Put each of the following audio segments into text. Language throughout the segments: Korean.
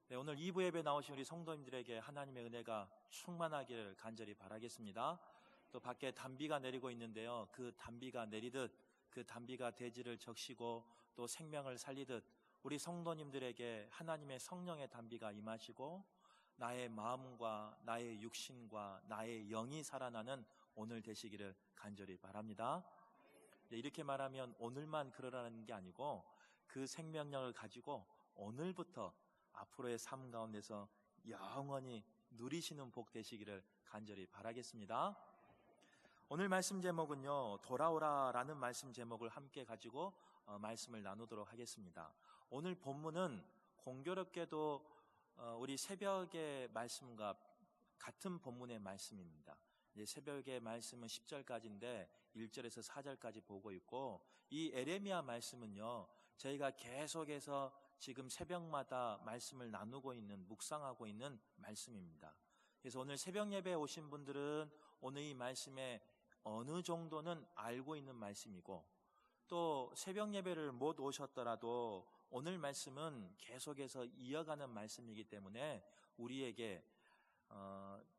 네, 오늘 2부 예배 나오신 우리 성도님들에게 하나님의 은혜가 충만하기를 간절히 바라겠습니다. 또 밖에 단비가 내리고 있는데요, 그 단비가 내리듯 그 단비가 대지를 적시고 또 생명을 살리듯 우리 성도님들에게 하나님의 성령의 단비가 임하시고 나의 마음과 나의 육신과 나의 영이 살아나는 오늘 되시기를 간절히 바랍니다. 이렇게 말하면 오늘만 그러라는 게 아니고 그 생명력을 가지고 오늘부터 앞으로의 삶 가운데서 영원히 누리시는 복 되시기를 간절히 바라겠습니다. 오늘 말씀 제목은요, 돌아오라라는 말씀 제목을 함께 가지고 말씀을 나누도록 하겠습니다. 오늘 본문은 공교롭게도 우리 새벽의 말씀과 같은 본문의 말씀입니다. 새벽의 말씀은 10절까지인데 1절에서 4절까지 보고 있고, 이 에레미야 말씀은요, 저희가 계속해서 지금 새벽마다 말씀을 나누고 있는, 묵상하고 있는 말씀입니다. 그래서 오늘 새벽 예배에 오신 분들은 오늘 이 말씀에 어느 정도는 알고 있는 말씀이고, 또 새벽 예배를 못 오셨더라도 오늘 말씀은 계속해서 이어가는 말씀이기 때문에 우리에게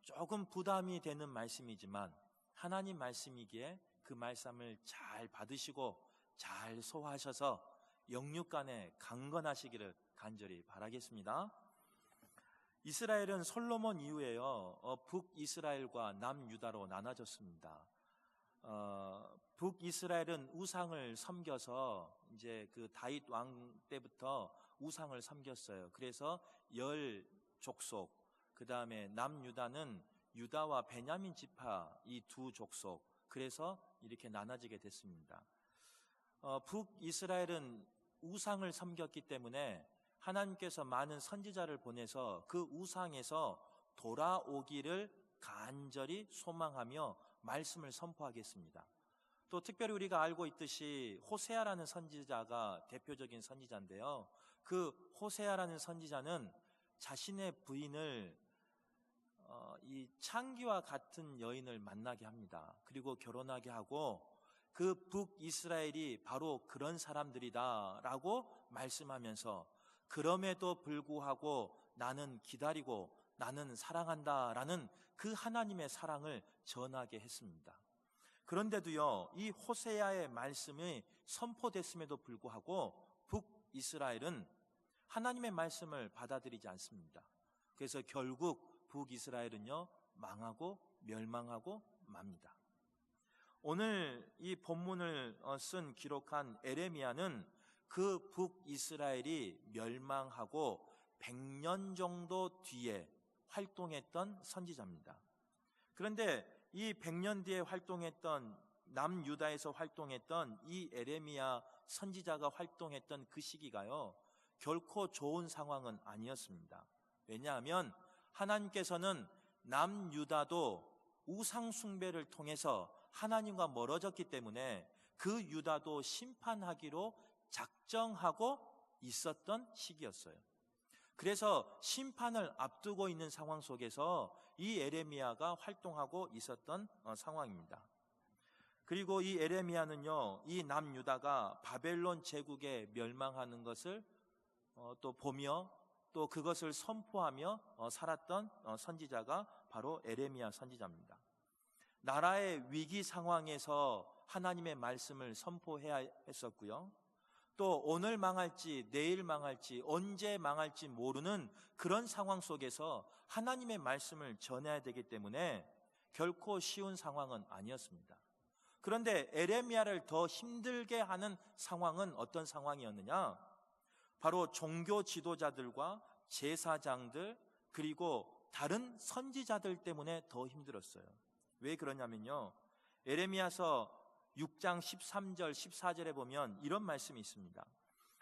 조금 부담이 되는 말씀이지만 하나님 말씀이기에 그 말씀을 잘 받으시고 잘 소화하셔서 영육간에 강건하시기를 간절히 바라겠습니다. 이스라엘은 솔로몬 이후에요, 북이스라엘과 남유다로 나눠졌습니다. 북이스라엘은 우상을 섬겨서 이제 그 다윗 왕 때부터 우상을 섬겼어요. 그래서 10족속, 그 다음에 남유다는 유다와 베냐민 지파 이 두 족속, 그래서 이렇게 나눠지게 됐습니다. 북이스라엘은 우상을 섬겼기 때문에 하나님께서 많은 선지자를 보내서 그 우상에서 돌아오기를 간절히 소망하며 말씀을 선포하겠습니다. 또 특별히 우리가 알고 있듯이 호세아라는 선지자가 대표적인 선지자인데요, 그 호세아라는 선지자는 자신의 부인을 이 창기와 같은 여인을 만나게 합니다. 그리고 결혼하게 하고 그 북이스라엘이 바로 그런 사람들이다 라고 말씀하면서, 그럼에도 불구하고 나는 기다리고 나는 사랑한다 라는 그 하나님의 사랑을 전하게 했습니다. 그런데도요, 이 호세아의 말씀이 선포됐음에도 불구하고 북이스라엘은 하나님의 말씀을 받아들이지 않습니다. 그래서 결국 북이스라엘은요, 망하고 멸망하고 맙니다. 오늘 이 본문을 기록한 에레미야는 그 북이스라엘이 멸망하고 100년 정도 뒤에 활동했던 선지자입니다. 그런데 이 100년 뒤에 활동했던, 남유다에서 활동했던 이 에레미야 선지자가 활동했던 그 시기가요, 결코 좋은 상황은 아니었습니다. 왜냐하면 하나님께서는 남유다도 우상 숭배를 통해서 하나님과 멀어졌기 때문에 그 유다도 심판하기로 작정하고 있었던 시기였어요. 그래서 심판을 앞두고 있는 상황 속에서 이 에레미야가 활동하고 있었던 상황입니다. 그리고 이 에레미야는요, 이 남유다가 바벨론 제국에 멸망하는 것을 또 보며 또 그것을 선포하며 살았던 선지자가 바로 에레미야 선지자입니다. 나라의 위기 상황에서 하나님의 말씀을 선포해야 했었고요, 또 오늘 망할지 내일 망할지 언제 망할지 모르는 그런 상황 속에서 하나님의 말씀을 전해야 되기 때문에 결코 쉬운 상황은 아니었습니다. 그런데 에레미야를 더 힘들게 하는 상황은 어떤 상황이었느냐? 바로 종교 지도자들과 제사장들 그리고 다른 선지자들 때문에 더 힘들었어요. 왜 그러냐면요, 에레미야서 6장 13절 14절에 보면 이런 말씀이 있습니다.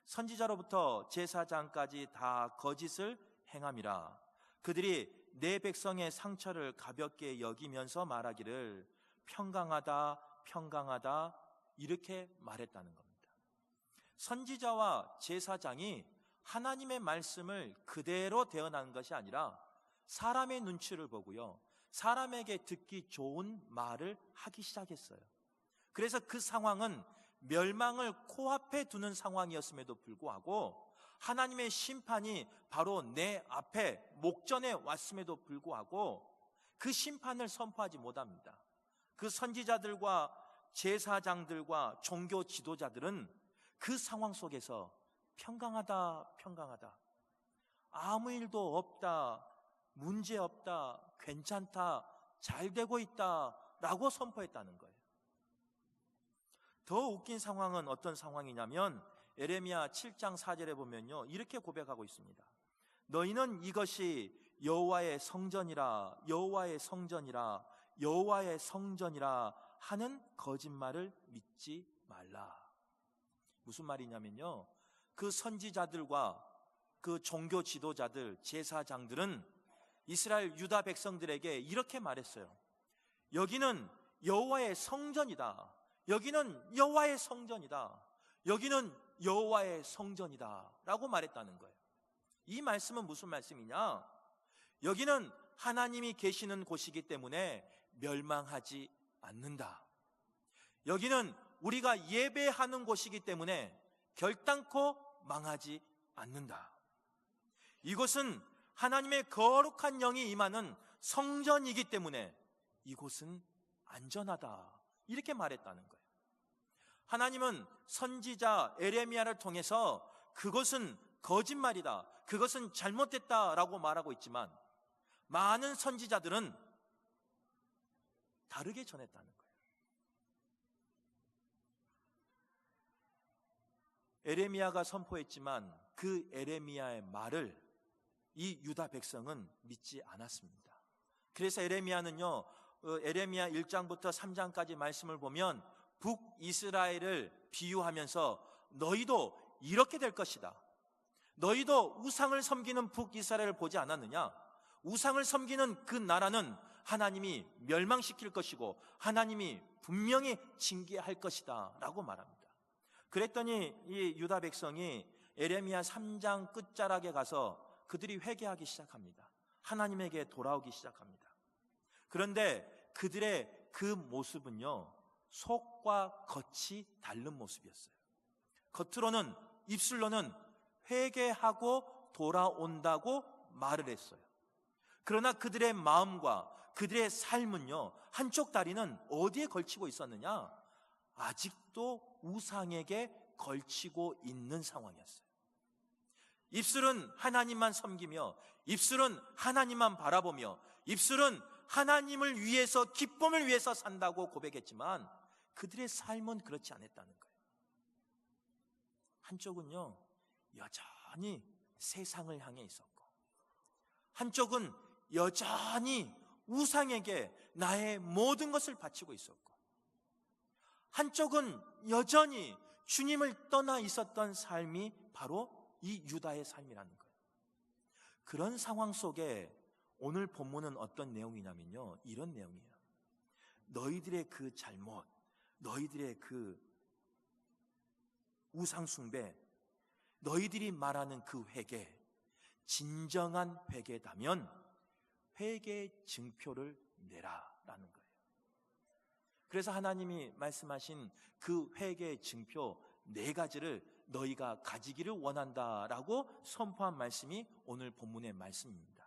선지자로부터 제사장까지 다 거짓을 행함이라. 그들이 내 백성의 상처를 가볍게 여기면서 말하기를 평강하다 평강하다 이렇게 말했다는 겁니다. 선지자와 제사장이 하나님의 말씀을 그대로 대언하는 것이 아니라 사람의 눈치를 보고요, 사람에게 듣기 좋은 말을 하기 시작했어요. 그래서 그 상황은 멸망을 코앞에 두는 상황이었음에도 불구하고 하나님의 심판이 바로 내 앞에 목전에 왔음에도 불구하고 그 심판을 선포하지 못합니다. 그 선지자들과 제사장들과 종교 지도자들은 그 상황 속에서 평강하다, 평강하다, 아무 일도 없다, 문제 없다, 괜찮다, 잘 되고 있다 라고 선포했다는 거예요. 더 웃긴 상황은 어떤 상황이냐면 에레미야 7장 4절에 보면요, 이렇게 고백하고 있습니다. 너희는 이것이 여호와의 성전이라, 여호와의 성전이라, 여호와의 성전이라 하는 거짓말을 믿지 말라. 무슨 말이냐면요, 그 선지자들과 그 종교 지도자들, 제사장들은 이스라엘 유다 백성들에게 이렇게 말했어요. 여기는 여호와의 성전이다. 여기는 여호와의 성전이다. 여기는 여호와의 성전이다 라고 말했다는 거예요. 이 말씀은 무슨 말씀이냐? 여기는 하나님이 계시는 곳이기 때문에 멸망하지 않는다. 여기는 우리가 예배하는 곳이기 때문에 결단코 망하지 않는다. 이곳은 하나님의 거룩한 영이 임하는 성전이기 때문에 이곳은 안전하다, 이렇게 말했다는 거예요. 하나님은 선지자 에레미야를 통해서 그것은 거짓말이다, 그것은 잘못됐다라고 말하고 있지만 많은 선지자들은 다르게 전했다는 거예요. 에레미야가 선포했지만 그 에레미야의 말을 이 유다 백성은 믿지 않았습니다. 그래서 에레미야는요, 에레미야 1장부터 3장까지 말씀을 보면 북이스라엘을 비유하면서 너희도 이렇게 될 것이다, 너희도 우상을 섬기는 북이스라엘을 보지 않았느냐? 우상을 섬기는 그 나라는 하나님이 멸망시킬 것이고 하나님이 분명히 징계할 것이다 라고 말합니다. 그랬더니 이 유다 백성이 에레미야 3장 끝자락에 가서 그들이 회개하기 시작합니다. 하나님에게 돌아오기 시작합니다. 그런데 그들의 그 모습은요, 속과 겉이 다른 모습이었어요. 겉으로는, 입술로는 회개하고 돌아온다고 말을 했어요. 그러나 그들의 마음과 그들의 삶은요, 한쪽 다리는 어디에 걸치고 있었느냐? 아직도 우상에게 걸치고 있는 상황이었어요. 입술은 하나님만 섬기며, 입술은 하나님만 바라보며, 입술은 하나님을 위해서, 기쁨을 위해서 산다고 고백했지만 그들의 삶은 그렇지 않았다는 거예요. 한쪽은요, 여전히 세상을 향해 있었고, 한쪽은 여전히 우상에게 나의 모든 것을 바치고 있었고, 한쪽은 여전히 주님을 떠나 있었던 삶이 바로 이 유다의 삶이라는 거예요. 그런 상황 속에 오늘 본문은 어떤 내용이냐면요, 이런 내용이에요. 너희들의 그 잘못, 너희들의 그 우상숭배, 너희들이 말하는 그 회개, 진정한 회개다면 회개 증표를 내라라는 거예요. 그래서 하나님이 말씀하신 그 회개의 증표 4가지를 너희가 가지기를 원한다라고 선포한 말씀이 오늘 본문의 말씀입니다.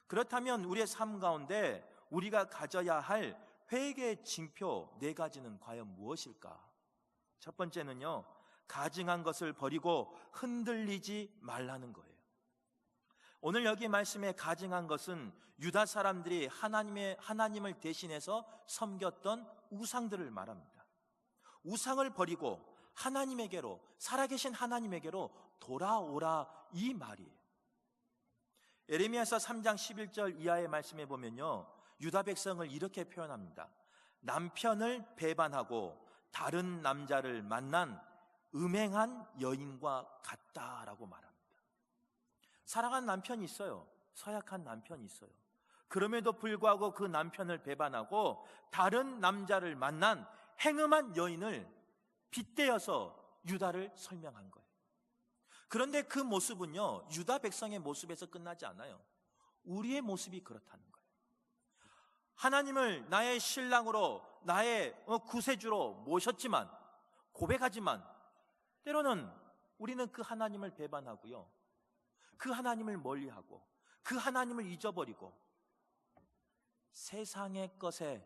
그렇다면 우리의 삶 가운데 우리가 가져야 할 회개의 징표 4가지는 과연 무엇일까? 첫 번째는요, 가증한 것을 버리고 흔들리지 말라는 거예요. 오늘 여기 말씀에 가증한 것은 유다 사람들이 하나님을 대신해서 섬겼던 우상들을 말합니다. 우상을 버리고 하나님에게로, 살아계신 하나님에게로 돌아오라, 이 말이에요. 에레미야서 3장 11절 이하의 말씀에 보면요, 유다 백성을 이렇게 표현합니다. 남편을 배반하고 다른 남자를 만난 음행한 여인과 같다라고 말합니다. 사랑한 남편이 있어요. 서약한 남편이 있어요. 그럼에도 불구하고 그 남편을 배반하고 다른 남자를 만난 행음한 여인을 빗대어서 유다를 설명한 거예요. 그런데 그 모습은요, 유다 백성의 모습에서 끝나지 않아요. 우리의 모습이 그렇다는 거예요. 하나님을 나의 신랑으로, 나의 구세주로 모셨지만, 고백하지만 때로는 우리는 그 하나님을 배반하고요, 그 하나님을 멀리하고 그 하나님을 잊어버리고 세상의 것에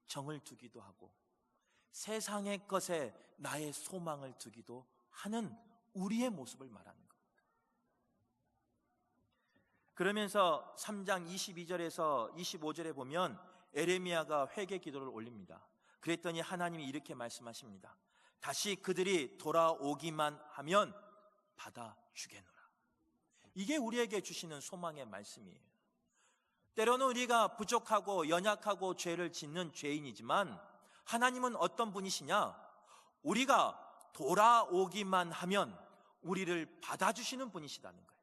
정을 두기도 하고 세상의 것에 나의 소망을 두기도 하는 우리의 모습을 말하는 겁니다. 그러면서 3장 22절에서 25절에 보면 에레미야가 회개 기도를 올립니다. 그랬더니 하나님이 이렇게 말씀하십니다. 다시 그들이 돌아오기만 하면 받아주겠노라. 이게 우리에게 주시는 소망의 말씀이에요. 때로는 우리가 부족하고 연약하고 죄를 짓는 죄인이지만 하나님은 어떤 분이시냐? 우리가 돌아오기만 하면 우리를 받아주시는 분이시다는 거예요.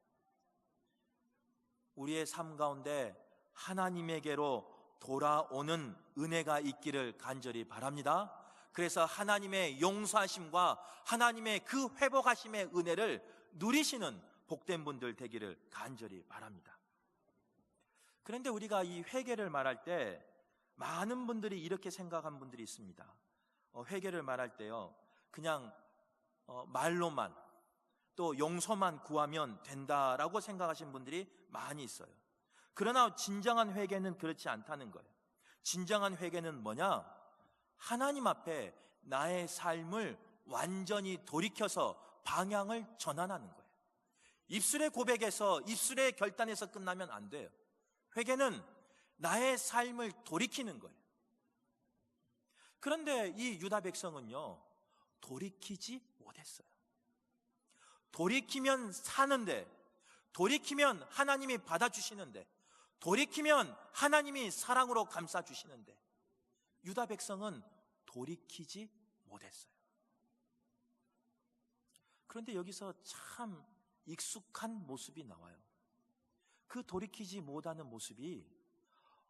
우리의 삶 가운데 하나님에게로 돌아오는 은혜가 있기를 간절히 바랍니다. 그래서 하나님의 용서하심과 하나님의 그 회복하심의 은혜를 누리시는 복된 분들 되기를 간절히 바랍니다. 그런데 우리가 이 회개를 말할 때 많은 분들이 이렇게 생각한 분들이 있습니다. 회개를 말할 때요, 그냥 말로만 또 용서만 구하면 된다라고 생각하시는 분들이 많이 있어요. 그러나 진정한 회개는 그렇지 않다는 거예요. 진정한 회개는 뭐냐? 하나님 앞에 나의 삶을 완전히 돌이켜서 방향을 전환하는 거예요. 입술의 고백에서, 입술의 결단에서 끝나면 안 돼요. 회개는 나의 삶을 돌이키는 거예요. 그런데 이 유다 백성은요, 돌이키지 못했어요. 돌이키면 사는데, 돌이키면 하나님이 받아주시는데, 돌이키면 하나님이 사랑으로 감싸주시는데 유다 백성은 돌이키지 못했어요. 그런데 여기서 참 익숙한 모습이 나와요. 그 돌이키지 못하는 모습이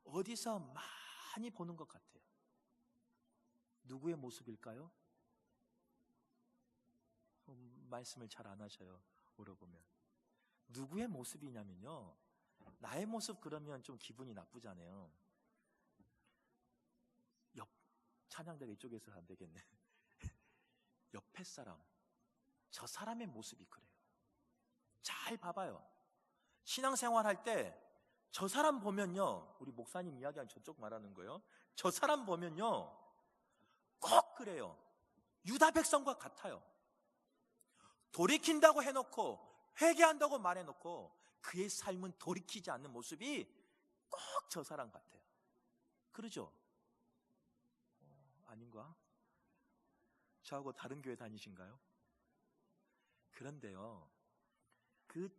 어디서 많이 보는 것 같아요. 누구의 모습일까요? 말씀을 잘 안 하셔요. 물어보면 누구의 모습이냐면요, 나의 모습 그러면 좀 기분이 나쁘잖아요. 찬양대가 이쪽에서 안 되겠네. 옆에 사람, 저 사람의 모습이 그래요. 잘 봐봐요. 신앙생활 할 때 저 사람 보면요, 우리 목사님 이야기한 저쪽 말하는 거예요. 저 사람 보면요 꼭 그래요. 유다 백성과 같아요. 돌이킨다고 해놓고 회개한다고 말해놓고 그의 삶은 돌이키지 않는 모습이 꼭 저 사람 같아요. 그러죠? 아닌가? 저하고 다른 교회 다니신가요? 그런데요,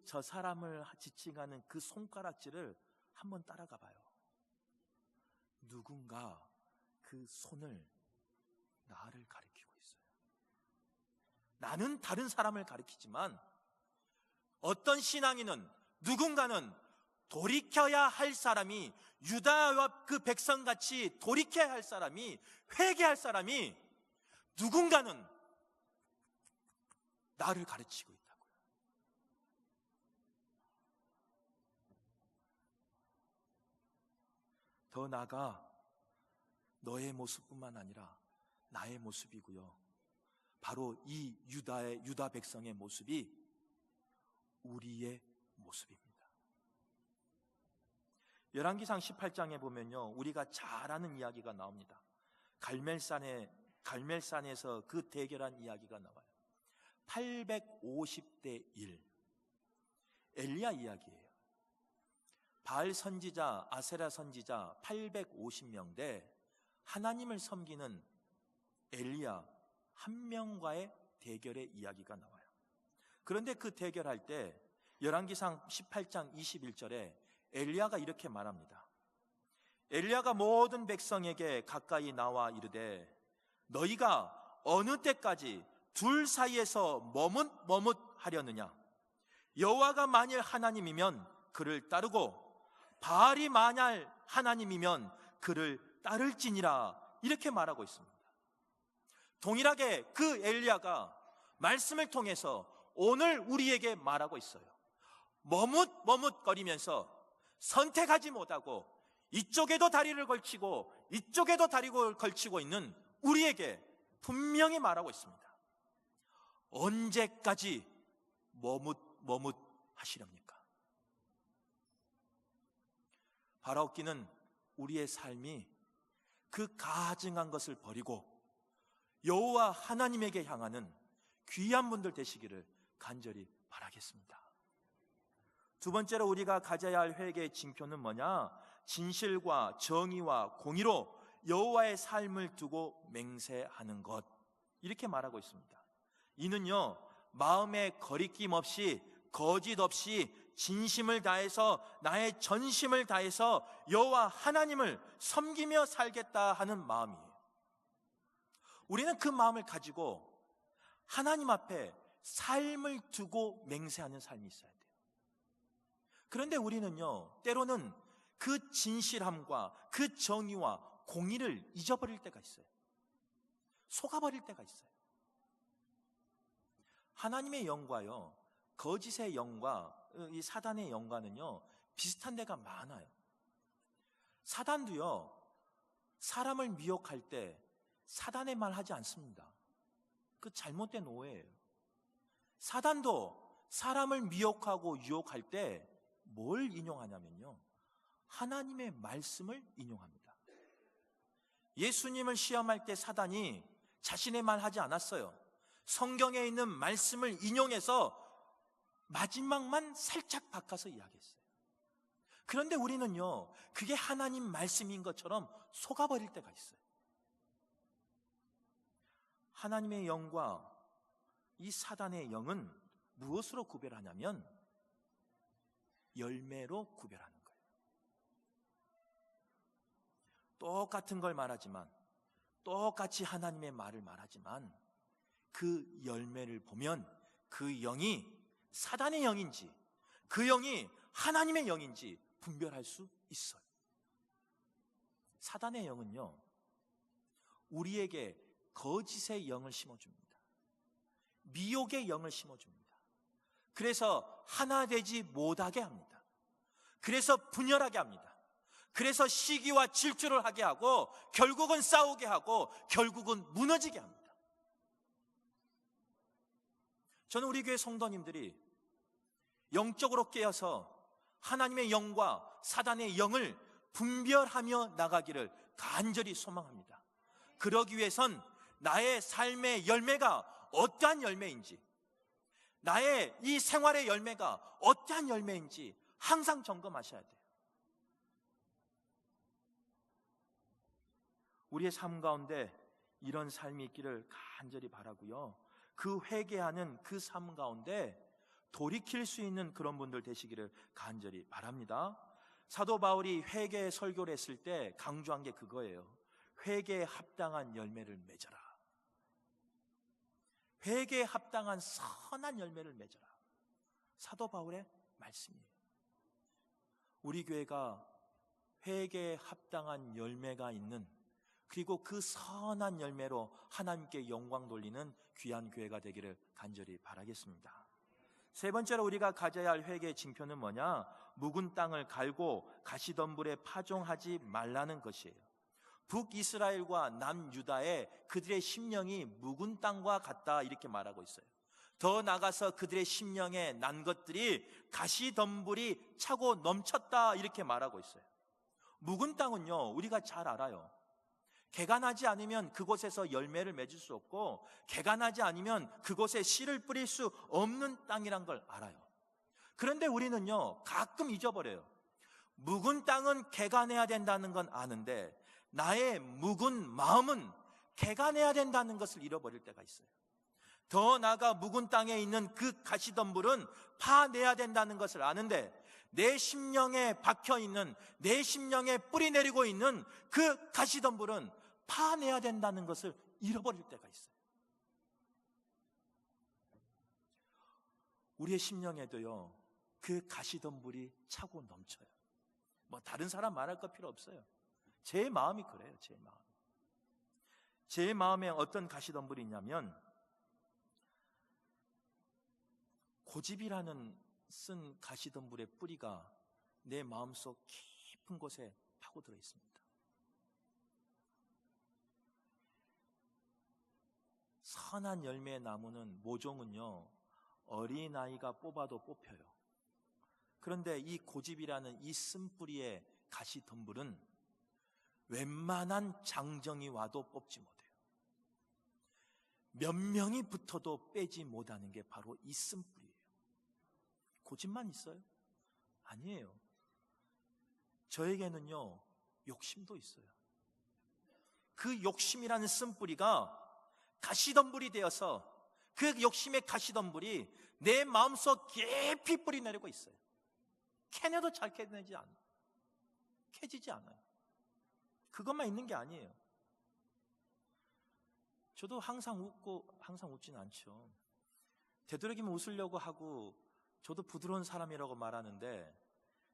저 사람을 지칭하는 그 손가락질을 한번 따라가 봐요. 누군가 그 손을 나를 가리키고 있어요. 나는 다른 사람을 가리키지만 어떤 신앙인은, 누군가는 돌이켜야 할 사람이, 유다와 그 백성같이 돌이켜야 할 사람이, 회개할 사람이, 누군가는 나를 가르치고 있다고요. 더 나아가 너의 모습뿐만 아니라 나의 모습이고요, 바로 이 유다 백성의 모습이 우리의 모습입니다. 열왕기상 18장에 보면요, 우리가 잘 아는 이야기가 나옵니다. 갈멜산에서 그 대결한 이야기가 나와요. 850대 1, 엘리야 이야기예요. 바알 선지자, 아세라 선지자 850명 대 하나님을 섬기는 엘리야 한 명과의 대결의 이야기가 나와요. 그런데 그 대결할 때 열왕기상 18장 21절에 엘리야가 이렇게 말합니다. 엘리야가 모든 백성에게 가까이 나와 이르되 너희가 어느 때까지 둘 사이에서 머뭇하려느냐? 여호와가 만일 하나님이면 그를 따르고 바알이 만일 하나님이면 그를 따를지니라, 이렇게 말하고 있습니다. 동일하게 그 엘리야가 말씀을 통해서 오늘 우리에게 말하고 있어요. 머뭇거리면서 선택하지 못하고 이쪽에도 다리를 걸치고 이쪽에도 다리를 걸치고 있는 우리에게 분명히 말하고 있습니다. 언제까지 머뭇 하시렵니까? 바라옵기는 우리의 삶이 그 가증한 것을 버리고 여호와 하나님에게 향하는 귀한 분들 되시기를 간절히 바라겠습니다. 두 번째로 우리가 가져야 할 회개의 징표는 뭐냐? 진실과 정의와 공의로 여호와의 삶을 두고 맹세하는 것, 이렇게 말하고 있습니다. 이는요, 마음에 거리낌 없이 거짓 없이 진심을 다해서 나의 전심을 다해서 여호와 하나님을 섬기며 살겠다 하는 마음이에요. 우리는 그 마음을 가지고 하나님 앞에 삶을 두고 맹세하는 삶이 있어야 돼요. 그런데 우리는요, 때로는 그 진실함과 그 정의와 공의를 잊어버릴 때가 있어요. 속아버릴 때가 있어요. 하나님의 영과요, 거짓의 영과 이 사단의 영과는요, 비슷한 데가 많아요. 사단도요, 사람을 미혹할 때 사단의 말 하지 않습니다. 그 잘못된 오해예요. 사단도 사람을 미혹하고 유혹할 때 뭘 인용하냐면요, 하나님의 말씀을 인용합니다. 예수님을 시험할 때 사단이 자신의 말 하지 않았어요. 성경에 있는 말씀을 인용해서 마지막만 살짝 바꿔서 이야기했어요. 그런데 우리는요, 그게 하나님 말씀인 것처럼 속아버릴 때가 있어요. 하나님의 영과 이 사단의 영은 무엇으로 구별하냐면 열매로 구별하는 거예요. 똑같은 걸 말하지만, 똑같이 하나님의 말을 말하지만 그 열매를 보면 그 영이 사단의 영인지 그 영이 하나님의 영인지 분별할 수 있어요. 사단의 영은요, 우리에게 거짓의 영을 심어줍니다. 미혹의 영을 심어줍니다. 그래서 하나 되지 못하게 합니다. 그래서 분열하게 합니다. 그래서 시기와 질투를 하게 하고 결국은 싸우게 하고 결국은 무너지게 합니다. 저는 우리 교회 성도님들이 영적으로 깨어서 하나님의 영과 사단의 영을 분별하며 나가기를 간절히 소망합니다. 그러기 위해선 나의 삶의 열매가 어떠한 열매인지, 나의 이 생활의 열매가 어떠한 열매인지 항상 점검하셔야 돼요. 우리의 삶 가운데 이런 삶이 있기를 간절히 바라고요. 그 회개하는 그 삶 가운데 돌이킬 수 있는 그런 분들 되시기를 간절히 바랍니다. 사도 바울이 회개 설교를 했을 때 강조한 게 그거예요. 회개에 합당한 열매를 맺어라. 회개에 합당한 선한 열매를 맺어라. 사도 바울의 말씀이에요. 우리 교회가 회개에 합당한 열매가 있는, 그리고 그 선한 열매로 하나님께 영광 돌리는 귀한 교회가 되기를 간절히 바라겠습니다. 세 번째로 우리가 가져야 할 회개의 징표는 뭐냐? 묵은 땅을 갈고 가시덤불에 파종하지 말라는 것이에요. 북이스라엘과 남유다의 그들의 심령이 묵은 땅과 같다, 이렇게 말하고 있어요. 더 나아가서 그들의 심령에 난 것들이 가시덤불이 차고 넘쳤다, 이렇게 말하고 있어요. 묵은 땅은요, 우리가 잘 알아요. 개가 나지 않으면 그곳에서 열매를 맺을 수 없고, 개가 나지 않으면 그곳에 씨를 뿌릴 수 없는 땅이란 걸 알아요. 그런데 우리는요, 가끔 잊어버려요. 묵은 땅은 개가 내야 된다는 건 아는데 나의 묵은 마음은 개가 내야 된다는 것을 잃어버릴 때가 있어요. 더 나아가 묵은 땅에 있는 그 가시덤불은 파내야 된다는 것을 아는데 내 심령에 박혀있는, 내 심령에 뿌리 내리고 있는 그 가시덤불은 파내야 된다는 것을 잃어버릴 때가 있어요. 우리의 심령에도요, 그 가시덤불이 차고 넘쳐요. 뭐 다른 사람 말할 거 필요 없어요. 제 마음이 그래요. 제 마음에 어떤 가시덤불이 있냐면, 고집이라는 쓴 가시덤불의 뿌리가 내 마음속 깊은 곳에 파고들어 있습니다. 선한 열매의 나무는 모종은요, 어린아이가 뽑아도 뽑혀요. 그런데 이 고집이라는 이 쓴뿌리의 가시덤불은 웬만한 장정이 와도 뽑지 못해요. 몇 명이 붙어도 빼지 못하는 게 바로 이 쓴뿌리예요. 고집만 있어요? 아니에요. 저에게는요, 욕심도 있어요. 그 욕심이라는 쓴뿌리가 가시덤불이 되어서 그 욕심의 가시덤불이 내 마음속 깊이 뿌리 내리고 있어요. 캐내도 잘 캐내지 않아요. 캐지지 않아요. 그것만 있는 게 아니에요. 저도 항상 웃지는 않죠. 되도록이면 웃으려고 하고, 저도 부드러운 사람이라고 말하는데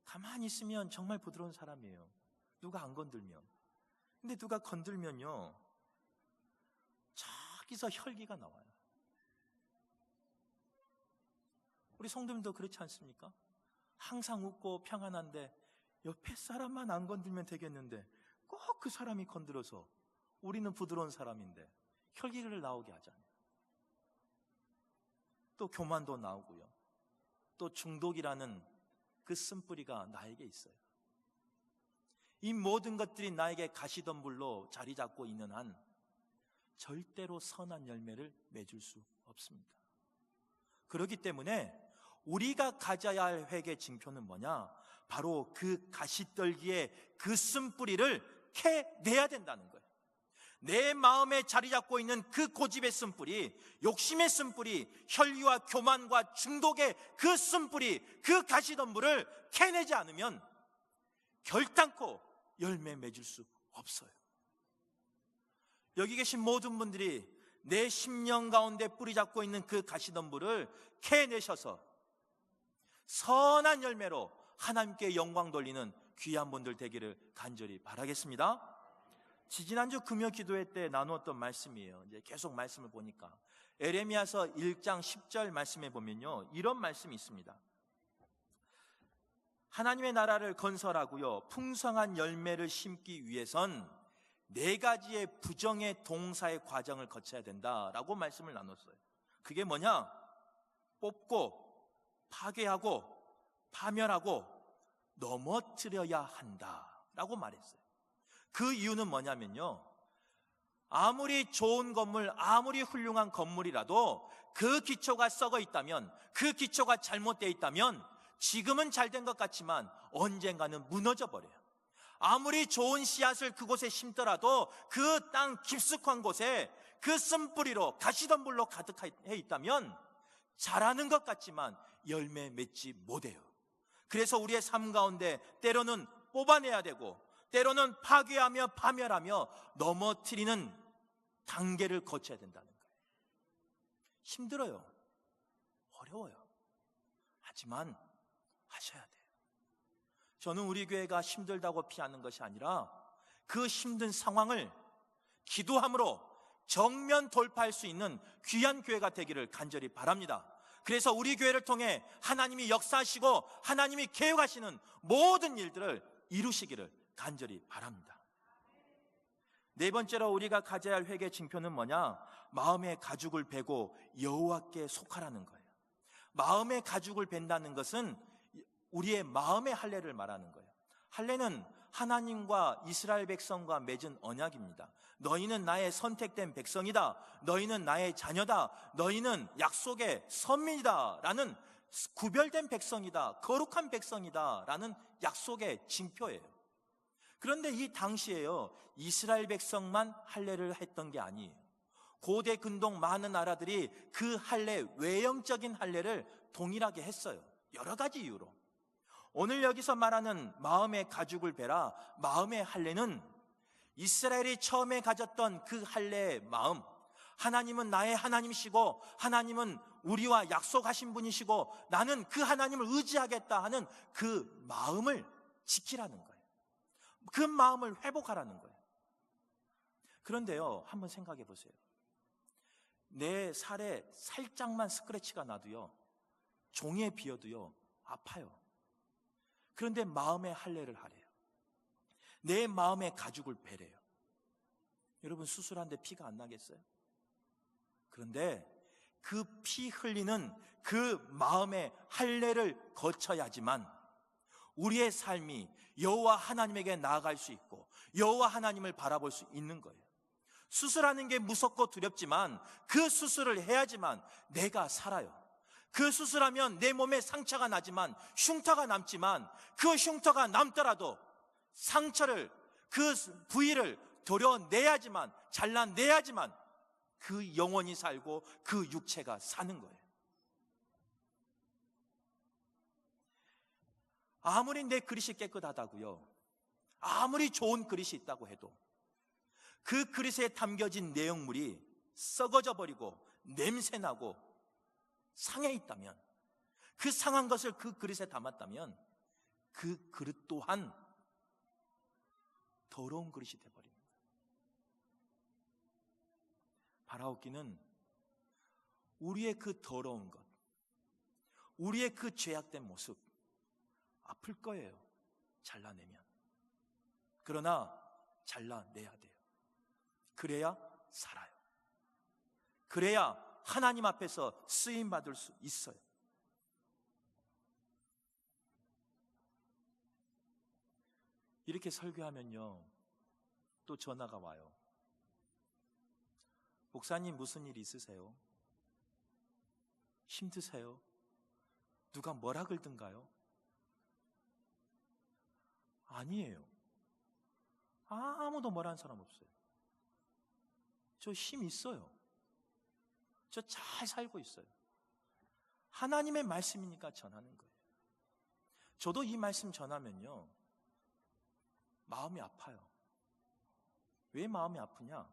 가만히 있으면 정말 부드러운 사람이에요. 누가 안 건들면. 근데 누가 건들면요, 저기서 혈기가 나와요. 우리 성도님도 그렇지 않습니까? 항상 웃고 평안한데 옆에 사람만 안 건들면 되겠는데 꼭 그 사람이 건드려서 우리는 부드러운 사람인데 혈기를 나오게 하잖아요. 또 교만도 나오고요. 또 중독이라는 그 쓴뿌리가 나에게 있어요. 이 모든 것들이 나에게 가시덤불로 자리 잡고 있는 한 절대로 선한 열매를 맺을 수 없습니다. 그렇기 때문에 우리가 가져야 할 회개 징표는 뭐냐? 바로 그 가시떨기의 그 쓴뿌리를 캐내야 된다는 거예요. 내 마음에 자리 잡고 있는 그 고집의 쓴뿌리, 욕심의 쓴뿌리, 혈기와 교만과 중독의 그 쓴뿌리, 그 가시덤불을 캐내지 않으면 결단코 열매 맺을 수 없어요. 여기 계신 모든 분들이 내 심령 가운데 뿌리 잡고 있는 그 가시덤불을 캐내셔서 선한 열매로 하나님께 영광 돌리는 귀한 분들 되기를 간절히 바라겠습니다. 지지난주 금요 기도회 때 나누었던 말씀이에요. 이제 계속 말씀을 보니까 에레미야서 1장 10절 말씀에 보면요, 이런 말씀이 있습니다. 하나님의 나라를 건설하고요, 풍성한 열매를 심기 위해선 4가지의 부정의 동사의 과정을 거쳐야 된다라고 말씀을 나눴어요. 그게 뭐냐? 뽑고 파괴하고 파멸하고 넘어뜨려야 한다라고 말했어요. 그 이유는 뭐냐면요, 아무리 좋은 건물, 아무리 훌륭한 건물이라도 그 기초가 썩어 있다면, 그 기초가 잘못되어 있다면 지금은 잘 된 것 같지만 언젠가는 무너져 버려요. 아무리 좋은 씨앗을 그곳에 심더라도 그 땅 깊숙한 곳에 그 쓴뿌리로 가시덤불로 가득해 있다면 자라는 것 같지만 열매 맺지 못해요. 그래서 우리의 삶 가운데 때로는 뽑아내야 되고 때로는 파괴하며 파멸하며 넘어뜨리는 단계를 거쳐야 된다는 거예요. 힘들어요. 어려워요. 하지만 하셔야 돼요. 저는 우리 교회가 힘들다고 피하는 것이 아니라 그 힘든 상황을 기도함으로 정면 돌파할 수 있는 귀한 교회가 되기를 간절히 바랍니다. 그래서 우리 교회를 통해 하나님이 역사하시고 하나님이 계획하시는 모든 일들을 이루시기를 간절히 바랍니다. 4번째로 우리가 가져야 할 회개 징표는 뭐냐? 마음의 가죽을 베고 여호와께 속하라는 거예요. 마음의 가죽을 벤다는 것은 우리의 마음의 할례를 말하는 거예요. 할례는 하나님과 이스라엘 백성과 맺은 언약입니다. 너희는 나의 선택된 백성이다. 너희는 나의 자녀다. 너희는 약속의 선민이다 라는 구별된 백성이다. 거룩한 백성이다 라는 약속의 징표예요. 그런데 이 당시에요, 이스라엘 백성만 할례를 했던 게 아니에요. 고대 근동 많은 나라들이 그 할례, 외형적인 할례를 동일하게 했어요. 여러 가지 이유로. 오늘 여기서 말하는 마음의 가죽을 베라, 마음의 할례는 이스라엘이 처음에 가졌던 그 할례의 마음, 하나님은 나의 하나님이시고 하나님은 우리와 약속하신 분이시고 나는 그 하나님을 의지하겠다 하는 그 마음을 지키라는 거예요. 그 마음을 회복하라는 거예요. 그런데요, 한번 생각해 보세요. 내 살에 살짝만 스크래치가 나도요, 종이에 비어도요 아파요. 그런데 마음의 할례를 하래요. 내 마음의 가죽을 베래요. 여러분, 수술하는데 피가 안 나겠어요? 그런데 그 피 흘리는 그 마음의 할례를 거쳐야지만 우리의 삶이 여호와 하나님에게 나아갈 수 있고 여호와 하나님을 바라볼 수 있는 거예요. 수술하는 게 무섭고 두렵지만 그 수술을 해야지만 내가 살아요. 그 수술하면 내 몸에 상처가 나지만 흉터가 남지만 그 흉터가 남더라도 상처를, 그 부위를 도려내야지만, 잘라내야지만 그 영혼이 살고 그 육체가 사는 거예요. 아무리 내 그릇이 깨끗하다고요, 아무리 좋은 그릇이 있다고 해도 그 그릇에 담겨진 내용물이 썩어져 버리고 냄새나고 상해 있다면, 그 상한 것을 그 그릇에 담았다면 그 그릇 또한 더러운 그릇이 되어버립니다. 바라옵기는 우리의 그 더러운 것, 우리의 그 죄악된 모습 아플 거예요, 잘라내면. 그러나 잘라내야 돼요. 그래야 살아요. 그래야 하나님 앞에서 쓰임받을 수 있어요. 이렇게 설교하면요, 또 전화가 와요. 목사님, 무슨 일 있으세요? 힘드세요? 누가 뭐라 그러던가요? 아니에요. 아무도 뭐라는 사람 없어요. 저 힘 있어요. 저 잘 살고 있어요. 하나님의 말씀이니까 전하는 거예요. 저도 이 말씀 전하면요, 마음이 아파요. 왜 마음이 아프냐?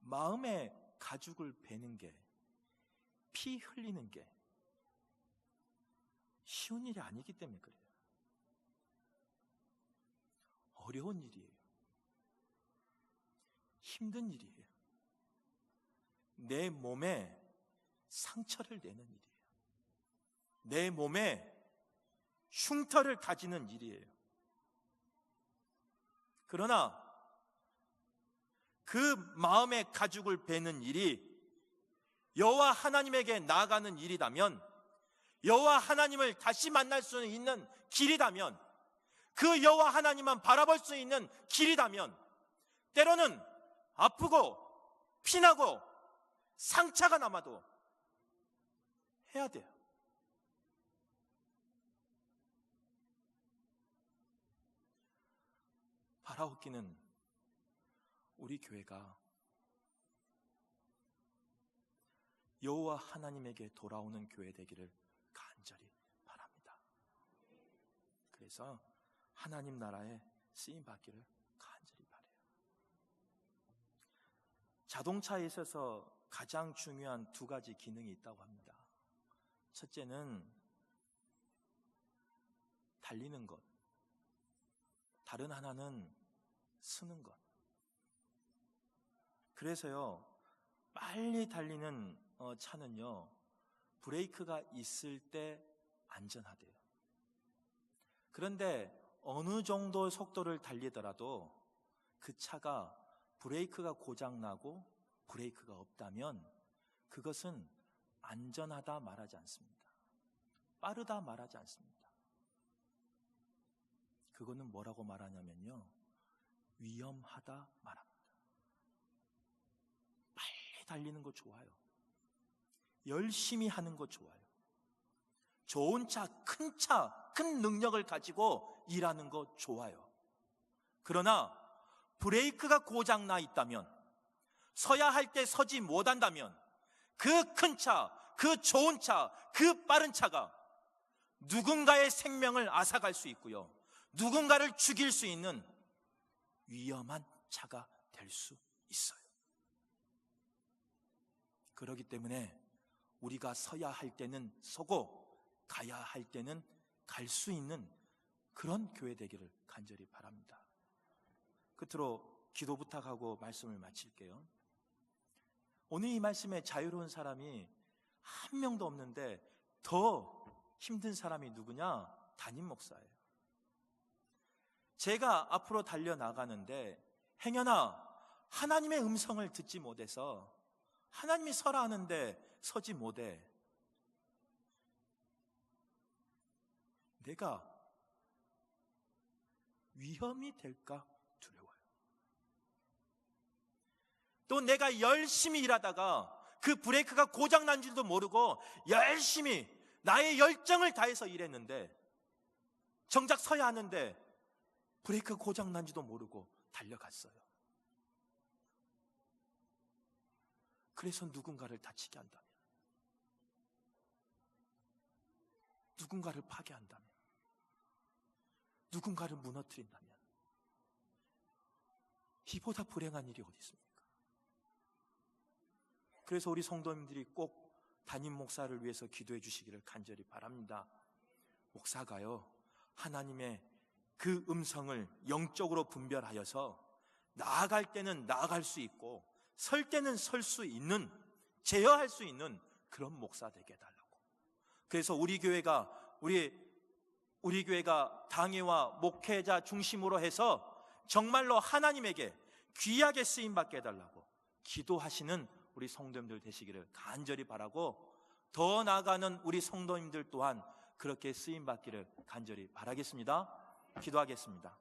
마음의 가죽을 베는 게, 피 흘리는 게 쉬운 일이 아니기 때문에 그래요. 어려운 일이에요. 힘든 일이에요. 내 몸에 상처를 내는 일이에요. 내 몸에 흉터를 가지는 일이에요. 그러나 그 마음의 가죽을 베는 일이 여호와 하나님에게 나아가는 일이라면, 여호와 하나님을 다시 만날 수 있는 길이라면, 그 여호와 하나님만 바라볼 수 있는 길이라면, 때로는 아프고 피나고 상처가 남아도 해야 돼요. 바라옵기는 우리 교회가 여호와 하나님에게 돌아오는 교회 되기를 간절히 바랍니다. 그래서 하나님 나라에 쓰임 받기를 간절히 바라요. 자동차에 있어서 가장 중요한 두 가지 기능이 있다고 합니다. 첫째는 달리는 것, 다른 하나는 쓰는 것. 그래서요, 빨리 달리는 차는요, 브레이크가 있을 때 안전하대요. 그런데 어느 정도 속도를 달리더라도 그 차가 브레이크가 고장나고 브레이크가 없다면 그것은 안전하다 말하지 않습니다. 빠르다 말하지 않습니다. 그거는 뭐라고 말하냐면요, 위험하다 말합니다. 빨리 달리는 거 좋아요. 열심히 하는 거 좋아요. 좋은 차, 큰 능력을 가지고 일하는 거 좋아요. 그러나 브레이크가 고장나 있다면, 서야 할 때 서지 못한다면 그 큰 차, 그 좋은 차, 그 빠른 차가 누군가의 생명을 앗아갈 수 있고요, 누군가를 죽일 수 있는 위험한 차가 될 수 있어요. 그렇기 때문에 우리가 서야 할 때는 서고 가야 할 때는 갈 수 있는 그런 교회 되기를 간절히 바랍니다. 끝으로 기도 부탁하고 말씀을 마칠게요. 오늘 이 말씀에 자유로운 사람이 한 명도 없는데 더 힘든 사람이 누구냐? 담임 목사예요. 제가 앞으로 달려나가는데 행여나 하나님의 음성을 듣지 못해서 하나님이 서라 하는데 서지 못해 내가 위험이 될까 두려워요. 또 내가 열심히 일하다가 그 브레이크가 고장난 줄도 모르고 열심히 나의 열정을 다해서 일했는데 정작 서야 하는데 브레이크 고장난지도 모르고 달려갔어요. 그래서 누군가를 다치게 한다면, 누군가를 파괴한다면, 누군가를 무너뜨린다면 이보다 불행한 일이 어디 있습니까? 그래서 우리 성도님들이 꼭 담임 목사를 위해서 기도해 주시기를 간절히 바랍니다. 목사가요, 하나님의 그 음성을 영적으로 분별하여서 나아갈 때는 나아갈 수 있고 설 때는 설 수 있는, 제어할 수 있는 그런 목사 되게 해달라고. 그래서 우리 교회가 당회와 목회자 중심으로 해서 정말로 하나님에게 귀하게 쓰임받게 해달라고 기도하시는 우리 성도님들 되시기를 간절히 바라고, 더 나아가는 우리 성도님들 또한 그렇게 쓰임받기를 간절히 바라겠습니다. 기도하겠습니다.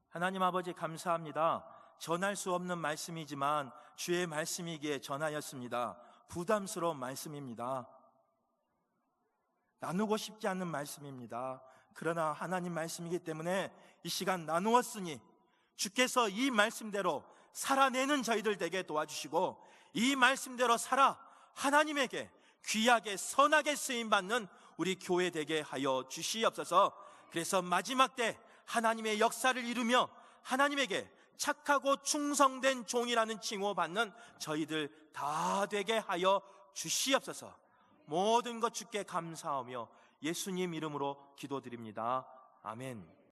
하나님 아버지, 감사합니다. 전할 수 없는 말씀이지만 주의 말씀이기에 전하였습니다. 부담스러운 말씀입니다. 나누고 싶지 않은 말씀입니다. 그러나 하나님 말씀이기 때문에 이 시간 나누었으니 주께서 이 말씀대로 살아내는 저희들 되게 도와주시고, 이 말씀대로 살아 하나님에게 귀하게 선하게 쓰임받는 우리 교회 되게 하여 주시옵소서. 그래서 마지막 때 하나님의 역사를 이루며 하나님에게 착하고 충성된 종이라는 칭호받는 저희들 다 되게 하여 주시옵소서. 모든 것 주께 감사하며 예수님 이름으로 기도드립니다. 아멘.